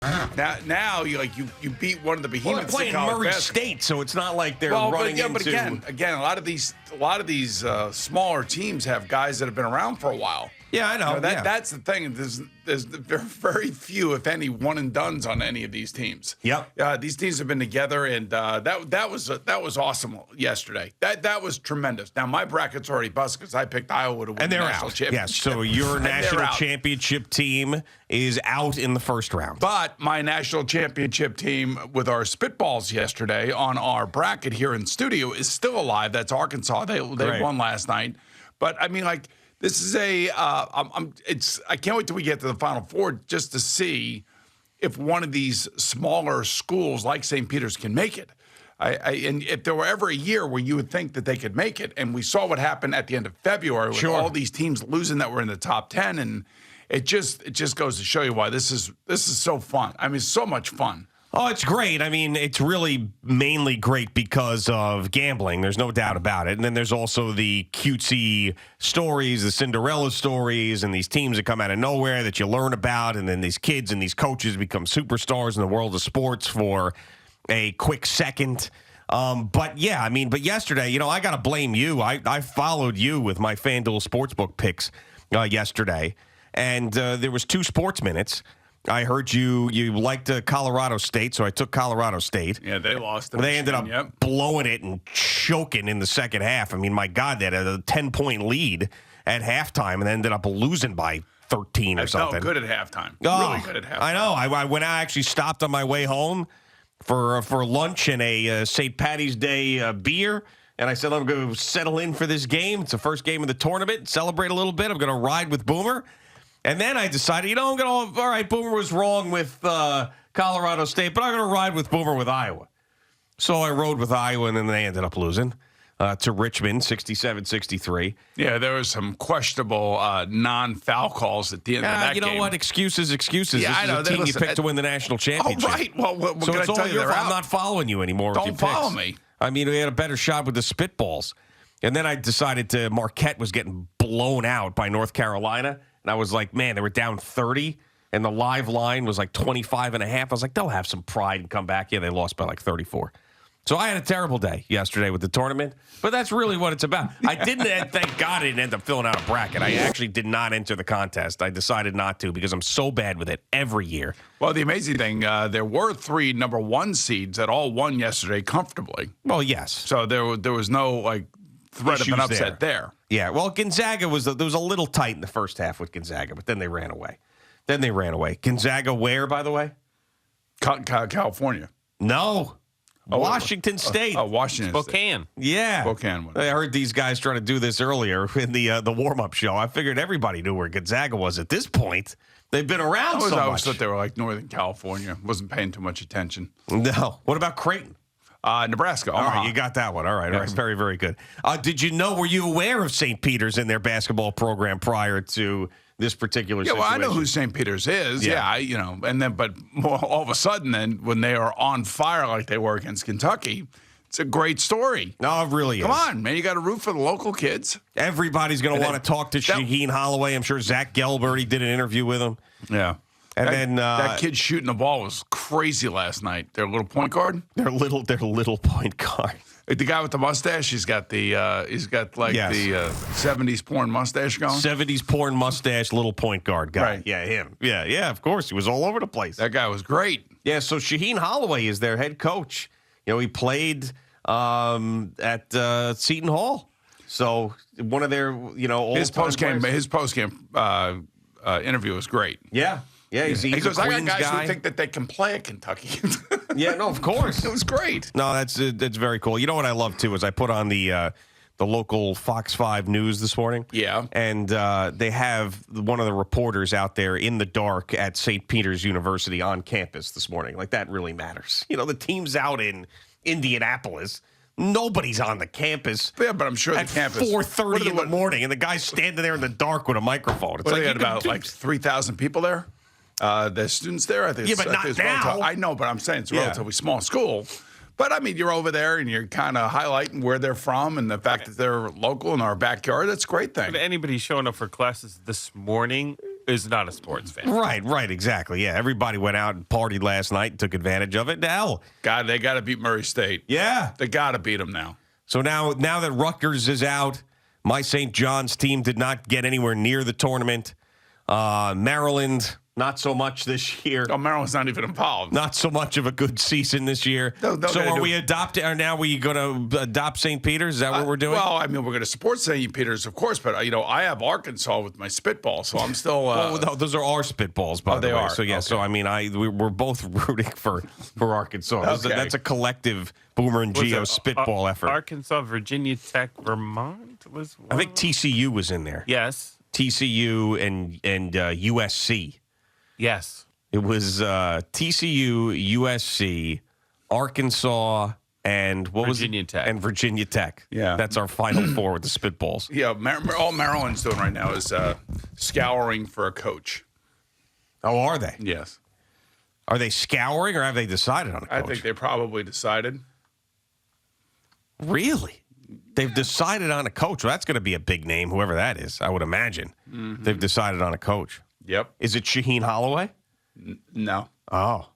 Now you beat one of the Well, behemoths. they're playing Murray State, so it's not like they're running into. But again, a lot of these smaller teams have guys that have been around for a while. Yeah, I know. That's the thing. There's very few, if any, one and dones on any of these teams. Yep. These teams have been together, and that was awesome yesterday. That was tremendous. Now my bracket's already busted because I picked Iowa to win the national championship. Yes, so your national championship team is out in the first round. But my national championship team with our spitballs yesterday on our bracket here in studio is still alive. That's Arkansas. They won last night. But I mean, like, this is I can't wait till we get to the Final Four just to see if one of these smaller schools like St. Peter's can make it. And if there were ever a year where you would think that they could make it, and we saw what happened at the end of February with all these teams losing that were in the top 10, and it just goes to show you why this is so fun. I mean, so much fun. Oh, it's great. I mean, it's really mainly great because of gambling. There's no doubt about it. And then there's also the cutesy stories, the Cinderella stories, and these teams that come out of nowhere that you learn about. And then these kids and these coaches become superstars in the world of sports for a quick second. But yesterday, I got to blame you. I followed you with my FanDuel Sportsbook picks yesterday. And there was 2 sports minutes. I heard you liked Colorado State, so I took Colorado State. Yeah, they lost. They ended up blowing it and choking in the second half. I mean, my God, they had a 10-point lead at halftime and ended up losing by 13 or something. Felt good at halftime. Oh, really good at halftime. I know. I went out, actually stopped on my way home for lunch and a St. Patty's Day beer. And I said, I'm going to settle in for this game. It's the first game of the tournament. Celebrate a little bit. I'm going to ride with Boomer. And then I decided, all right, Boomer was wrong with Colorado State, but I'm going to ride with Boomer with Iowa. So I rode with Iowa, and then they ended up losing to Richmond, 67-63. Yeah, there was some questionable non-foul calls at the end of that game. You know what? Excuses. Yeah, this is a team you picked to win the national championship. Oh, right. Well, what so can it's I all tell you? your fault. I'm not following you anymore. Don't follow me. I mean, we had a better shot with the spitballs. And then I decided Marquette was getting blown out by North Carolina. And I was like, man, they were down 30, and the live line was like 25.5. I was like, they'll have some pride and come back. Yeah, they lost by like 34. So I had a terrible day yesterday with the tournament, but that's really what it's about. I didn't, thank God I didn't end up filling out a bracket. I actually did not enter the contest. I decided not to because I'm so bad with it every year. Well, the amazing thing, there were 3 number 1 seeds that all won yesterday comfortably. Well, yes. So there was no, threat of an upset there. Yeah, well, Gonzaga there was a little tight in the first half with Gonzaga, but then they ran away. Gonzaga where, by the way? California. No. Washington State. Washington Spokane. State. Yeah. Spokane. I heard these guys try to do this earlier in the warm-up show. I figured everybody knew where Gonzaga was at this point. They've been around so much. I always thought they were like Northern California. Wasn't paying too much attention. No. What about Creighton? Nebraska. All right, you got that one. All right. Very, very good. Were you aware of St. Peter's in their basketball program prior to this particular situation? Yeah, well, I know who St. Peter's is. Yeah, and then, but all of a sudden, then when they are on fire like they were against Kentucky, it's a great story. No, it really is. Come on, man. You got to root for the local kids. Everybody's going to want to talk to Shaheen Holloway. I'm sure Zach Gelbert, he did an interview with him. Yeah. And then that kid shooting the ball was crazy last night. Their little point guard. Their little point guard. The guy with the mustache. He's got the 70s porn mustache going. 70s porn mustache, little point guard guy. Right. Yeah, him. Yeah. Of course, he was all over the place. That guy was great. Yeah. So Shaheen Holloway is their head coach. He played at Seton Hall. So one of their his post game interview was great. Yeah. Yeah, he goes, I got guys who think that they can play at Kentucky. Yeah, no, of course. It was great. No, that's very cool. You know what I love, too, is I put on the local Fox 5 News this morning. Yeah. And they have one of the reporters out there in the dark at St. Peter's University on campus this morning. Like, that really matters. The team's out in Indianapolis. Nobody's on the campus. Yeah, but I'm sure at the campus 4:30 in the morning, and the guy's standing there in the dark with a microphone. It's they had about 3,000 people there. The students there, I think. Yeah, but not now. I know, but I'm saying it's a relatively small school. But I mean, you're over there and you're kind of highlighting where they're from and the fact that they're local in our backyard. That's a great thing. But anybody showing up for classes this morning, is not a sports fan. Right, exactly. Yeah, everybody went out and partied last night and took advantage of it. Hell, God, they got to beat Murray State. yeah. They got to beat them now. So now that Rutgers is out, my St. John's team did not get anywhere near the tournament. Maryland, not so much this year. Oh, Maryland's not even involved. Not so much of a good season this year. No, so are we adopting? Are now we going to adopt St. Peter's? Is that what we're doing? Well, I mean, we're going to support St. Peter's, of course, but I have Arkansas with my spitball, so I'm still. Well, no, those are our spitballs, by the way. they are. So yeah. Okay. So I mean, we're both rooting for Arkansas. Okay. That's a collective Boomer and Geo spitball effort. Arkansas, Virginia Tech, Vermont was one. I think TCU was in there. Yes. TCU and USC. Yes. It was TCU, USC, Arkansas, and Virginia Tech. And Virginia Tech. Yeah. That's our final four with the spitballs. Yeah, all Maryland's doing right now is scouring for a coach. Oh, are they? Yes. Are they scouring or have they decided on a coach? I think they probably decided. Really? They've decided on a coach. Well, that's going to be a big name, whoever that is, I would imagine. Mm-hmm. They've decided on a coach. Yep. Is it Shaheen Holloway? No. Oh.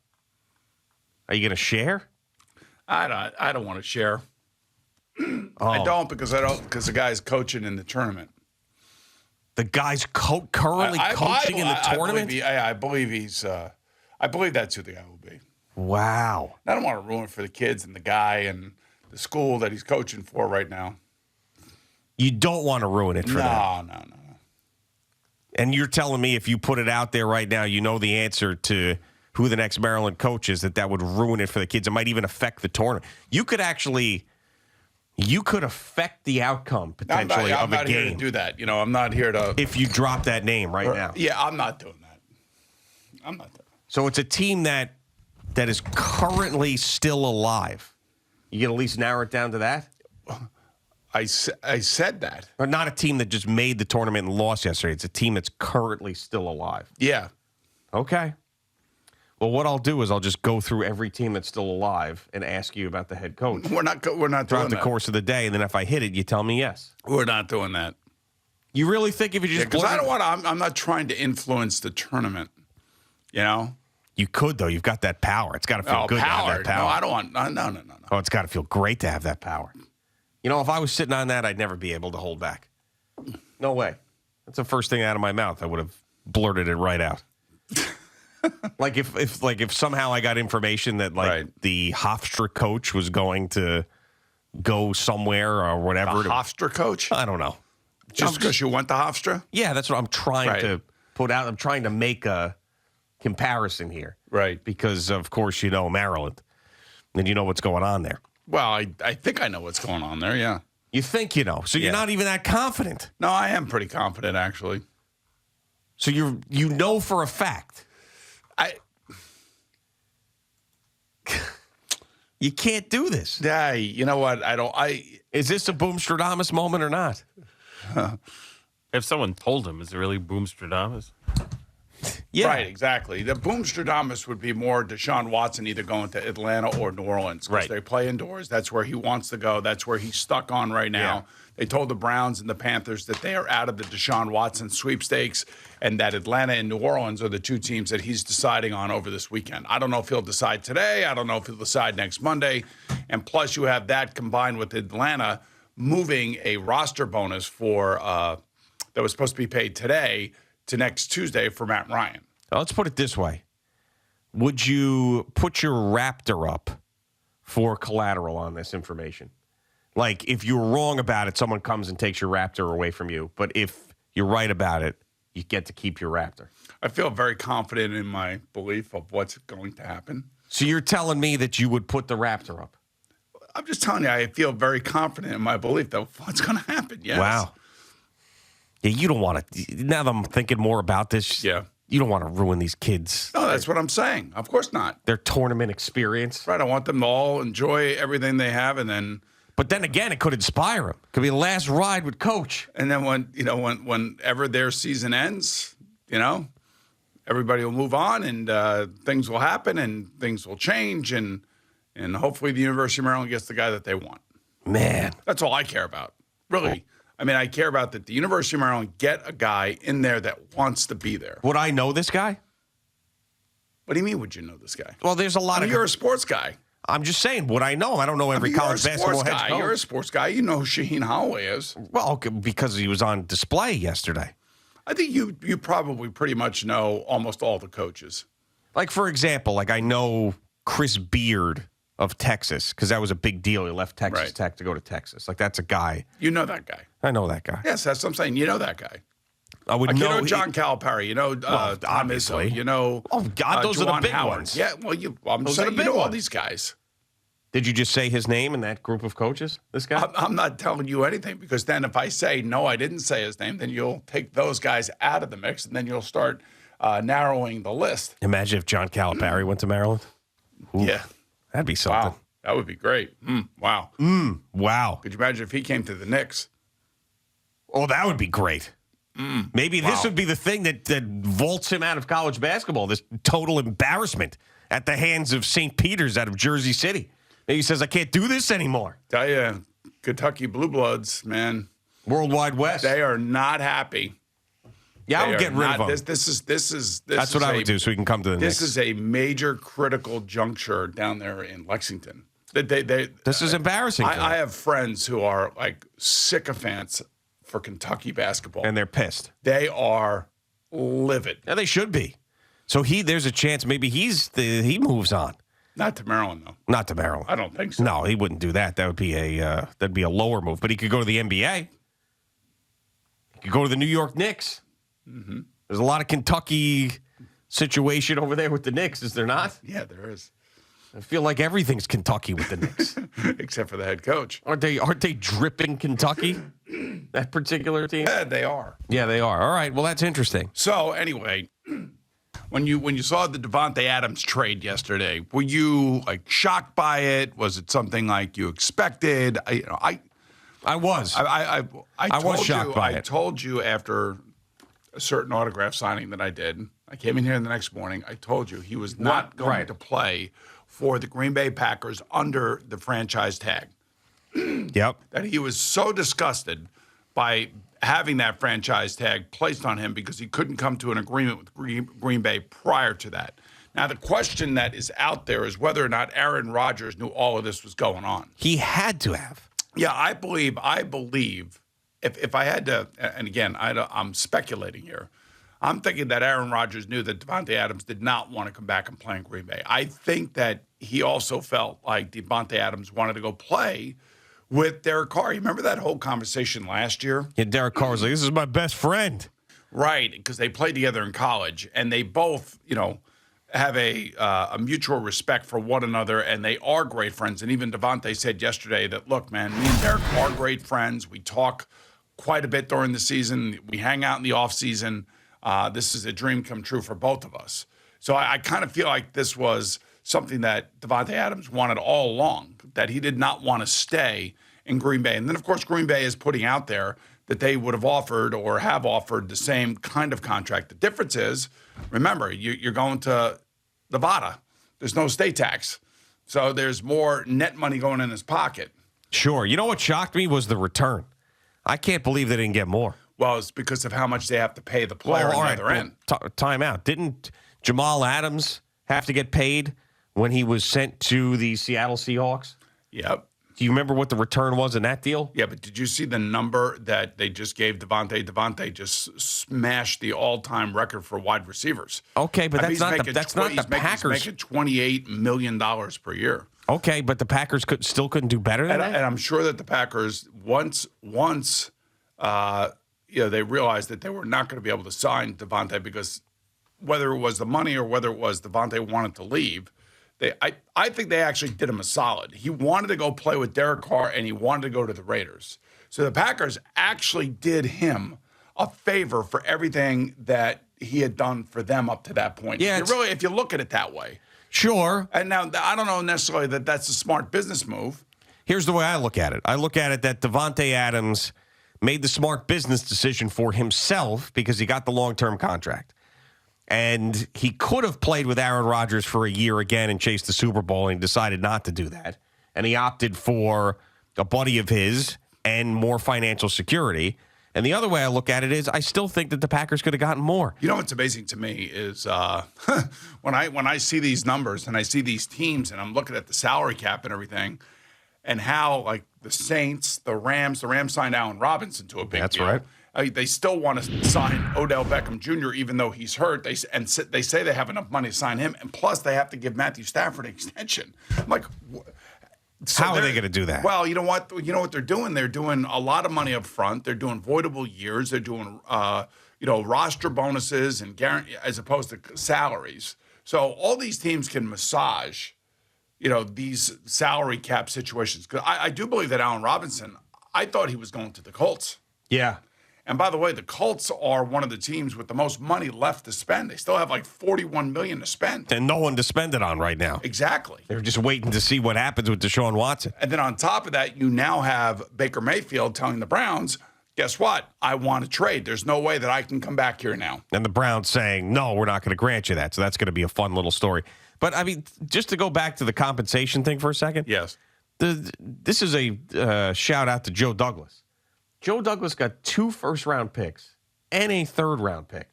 Are you going to share? I don't want to share. Oh. I don't because the guy's coaching in the tournament. The guy's currently coaching in the tournament? I believe he's. I believe that's who the guy will be. Wow. I don't want to ruin it for the kids and the guy and the school that he's coaching for right now. You don't want to ruin it for them. No. And you're telling me if you put it out there right now, you know the answer to who the next Maryland coach is, that would ruin it for the kids. It might even affect the tournament. You could affect the outcome potentially I'm of a not here to game do that. I'm not here to. if you drop that name right now. Yeah, I'm not doing that. I'm not doing that. So it's a team that is currently still alive. You can at least narrow it down to that? I said that. Or not a team that just made the tournament and lost yesterday. It's a team that's currently still alive. Yeah. Okay. Well, what I'll do is I'll just go through every team that's still alive and ask you about the head coach We're not doing throughout the that. course of the day, and then if I hit it, you tell me yes. We're not doing that. You really think if you just Because blurt I it- don't want to. I'm not trying to influence the tournament. You could, though. You've got that power. It's got to feel good to have power. that power. No, I don't want. No. Oh, it's got to feel great to have that power. If I was sitting on that, I'd never be able to hold back. No way. That's the first thing out of my mouth. I would have blurted it right out. Like if somehow I got information that Right. the Hofstra coach was going to go somewhere or whatever. The Hofstra coach? I don't know. Just because you went to Hofstra? Yeah, that's what I'm trying Right. to put out. I'm trying to make a comparison here. Right. Because, of course, Maryland. And you know what's going on there. Well, I think I know what's going on there, yeah. You think you know. So you're Yeah. not even that confident. No, I am pretty confident, actually. So you know for a fact. You can't do this. Yeah, you know what? Is this a Boomstradamus moment or not? If someone told him, is it really Boomstradamus? Yeah. Right, exactly. The Boomstradamus would be more Deshaun Watson either going to Atlanta or New Orleans. Because Right. they play indoors. That's where he wants to go. That's where he's stuck on right now. Yeah. They told the Browns and the Panthers that they are out of the Deshaun Watson sweepstakes and that Atlanta and New Orleans are the two teams that he's deciding on over this weekend. I don't know if he'll decide today. I don't know if he'll decide next Monday. And plus you have that combined with Atlanta moving a roster bonus for that was supposed to be paid today to next Tuesday for Matt Ryan. Now, let's put it this way. Would you put your Raptor up for collateral on this information? Like, if you're wrong about it, someone comes and takes your Raptor away from you. But if you're right about it, you get to keep your Raptor. I feel very confident in my belief of what's going to happen. So you're telling me that you would put the Raptor up? I'm just telling you, I feel very confident in my belief that what's going to happen. Yes. Wow. Yeah, you don't want to. Now that I'm thinking more about this, Yeah. you don't want to ruin these kids. No, that's what I'm saying. Of course not. Their tournament experience. Right. I want them to all enjoy everything they have, and then But then again, it could inspire them. Could be the last ride with Coach. whenever their season ends, everybody will move on, and things will happen, and things will change, and hopefully the University of Maryland gets the guy that they want. Man. That's all I care about. Really. I mean, I care about that the University of Maryland get a guy in there that wants to be there. Would I know this guy? What do you mean, would you know this guy? Well, there's a lot of. You're a sports guy. I'm just saying, would I know him? I don't know every college basketball head coach. You're a sports guy. You know who Shaheen Holloway is. Well, okay, because he was on display yesterday. I think you probably pretty much know almost all the coaches. Like, for example, like I know Chris Beard of Texas because that was a big deal. He left Texas Tech to go to Texas. Like, that's a guy. You know that guy. I know that guy. Yes, that's what I'm saying. You know that guy. I would like, know. You know John Calipari. You know Tom obviously. Izzo. You know God, those are the Juwan big Howard. ones. Yeah, well, I'm saying you know all these guys. Did you just say his name in that group of coaches, this guy? I'm not telling you anything because then if I say, no, I didn't say his name, then you'll take those guys out of the mix and then you'll start narrowing the list. Imagine if John Calipari went to Maryland. Ooh, yeah. That'd be something. Wow. That would be great. Wow. Wow. Could you imagine if he came to the Knicks? Oh, that would be great. Maybe this would be the thing that vaults him out of college basketball, this total embarrassment at the hands of St. Peter's out of Jersey City. And he says, I can't do this anymore. Tell you, Kentucky Blue Bloods, man. Worldwide West. They are not happy. Yeah, I would get rid of them. This is That's what I would do so we can come to the Knicks. This is a major critical juncture down there in Lexington. This is embarrassing. I have friends who are like sycophants for Kentucky basketball. And they're pissed. They are livid. Yeah, they should be. So there's a chance maybe he moves on. Not to Maryland, though. Not to Maryland. I don't think so. No, he wouldn't do that. That would be a lower move. But he could go to the NBA. He could go to the New York Knicks. Mm-hmm. There's a lot of Kentucky situation over there with the Knicks, is there not? Yeah, there is. I feel like everything's Kentucky with the Knicks. Except for the head coach. Aren't they dripping Kentucky? That particular team? Yeah, they are. Yeah, they are. All right. Well, that's interesting. So anyway, when you saw the Devontae Adams trade yesterday, were you like shocked by it? Was it something like you expected? I was. I was shocked by it. I told you after a certain autograph signing that I did. I came in here the next morning. I told you he was not going to play for the Green Bay Packers under the franchise tag. Yep. That he was so disgusted by having that franchise tag placed on him because he couldn't come to an agreement with Green Bay prior to that. Now, the question that is out there is whether or not Aaron Rodgers knew all of this was going on. He had to have. Yeah, I believe if I had to, and again, I'm speculating here, I'm thinking that Aaron Rodgers knew that Devontae Adams did not want to come back and play in Green Bay. I think that he also felt like Devontae Adams wanted to go play with Derek Carr. You remember that whole conversation last year? Yeah, Derek Carr was like, this is my best friend. Right, because they played together in college, and they both, have a mutual respect for one another, and they are great friends. And even Devontae said yesterday that, look, man, me and Derek are great friends. We talk quite a bit during the season. We hang out in the offseason. This is a dream come true for both of us. So I kind of feel like this was something that Devontae Adams wanted all along, that he did not want to stay in Green Bay. And then, of course, Green Bay is putting out there that they would have offered or have offered the same kind of contract. The difference is, remember, you're going to Nevada. There's no state tax. So there's more net money going in his pocket. Sure. You know what shocked me was the return. I can't believe they didn't get more. Well, it's because of how much they have to pay the player on the other end. Time out. Didn't Jamal Adams have to get paid when he was sent to the Seattle Seahawks? Yep. Do you remember what the return was in that deal? Yeah, but did you see the number that they just gave Devontae? Devontae just smashed the all-time record for wide receivers. Okay, but that's not the Packers. He's making $28 million per year. Okay, but the Packers still couldn't do better than that? And I'm sure that the Packers, once they realized that they were not going to be able to sign Devontae because whether it was the money or whether it was Devontae wanted to leave, I think they actually did him a solid. He wanted to go play with Derek Carr, and he wanted to go to the Raiders. So the Packers actually did him a favor for everything that he had done for them up to that point. Yeah, if you look at it that way. Sure. And now, I don't know necessarily that that's a smart business move. Here's the way I look at it. I look at it that Devontae Adams made the smart business decision for himself because he got the long-term contract. And he could have played with Aaron Rodgers for a year again and chased the Super Bowl, and he decided not to do that. And he opted for a buddy of his and more financial security. And the other way I look at it is I still think that the Packers could have gotten more. You know what's amazing to me is when I see these numbers and I see these teams and I'm looking at the salary cap and everything and how, like, the Saints, the Rams signed Allen Robinson to a big That's deal. right. They still want to sign Odell Beckham Jr. even though he's hurt. They say they have enough money to sign him, and plus they have to give Matthew Stafford an extension. I'm like, how are they going to do that? Well, you know what? You know what they're doing? They're doing a lot of money up front. They're doing voidable years. They're doing roster bonuses and guarantee as opposed to salaries. So all these teams can massage, these salary cap situations. Because I do believe that Allen Robinson, I thought he was going to the Colts. Yeah. And by the way, the Colts are one of the teams with the most money left to spend. They still have like $41 million to spend. And no one to spend it on right now. Exactly. They're just waiting to see what happens with Deshaun Watson. And then on top of that, you now have Baker Mayfield telling the Browns, guess what? I want to trade. There's no way that I can come back here now. And the Browns saying, no, we're not going to grant you that. So that's going to be a fun little story. But, I mean, just to go back to the compensation thing for a second. Yes. This is a shout out to Joe Douglas. Joe Douglas got 2 first-round picks and a third-round pick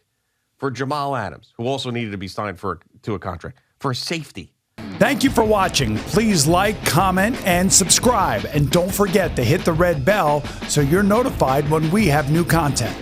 for Jamal Adams, who also needed to be signed to a contract, for a safety. Thank you for watching. Please like, comment, and subscribe. And don't forget to hit the red bell so you're notified when we have new content.